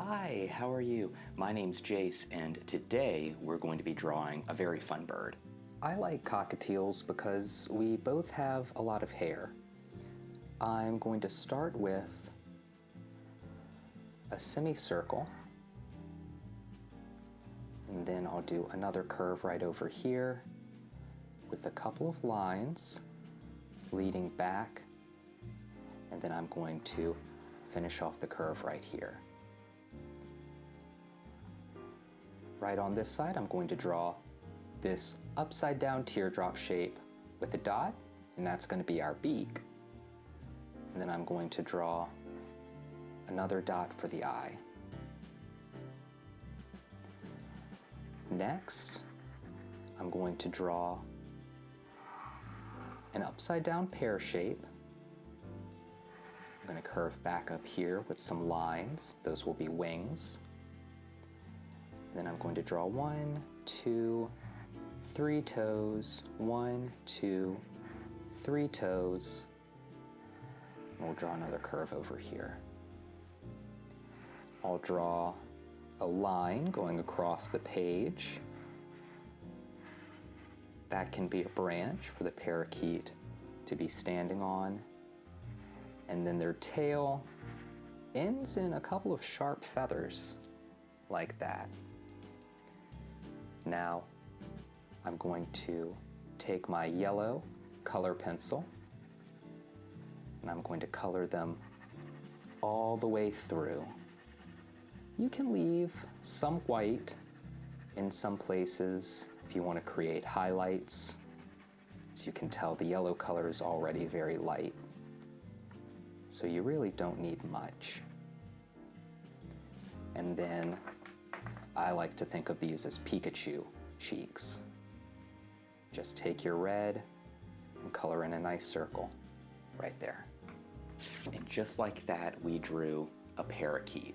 Hi, how are you? My name's Jace, and today we're going to be drawing a very fun bird. I like cockatiels because we both have a lot of hair. I'm going to start with a semicircle, and then I'll do another curve right over here with a couple of lines leading back, and then I'm going to finish off the curve right here. Right on this side, I'm going to draw this upside down teardrop shape with a dot, and that's going to be our beak. And then I'm going to draw another dot for the eye. Next, I'm going to draw an upside down pear shape. I'm going to curve back up here with some lines. Those will be wings. Then I'm going to draw 1, 2, 3 toes, 1, 2, 3 toes, and we'll draw another curve over here. I'll draw a line going across the page. That can be a branch for the parakeet to be standing on, and then their tail ends in a couple of sharp feathers, like that. Now, I'm going to take my yellow color pencil and I'm going to color them all the way through. You can leave some white in some places if you want to create highlights. As you can tell, the yellow color is already very light, so you really don't need much. And then I like to think of these as Pikachu cheeks. Just take your red and color in a nice circle right there. And just like that, we drew a parakeet.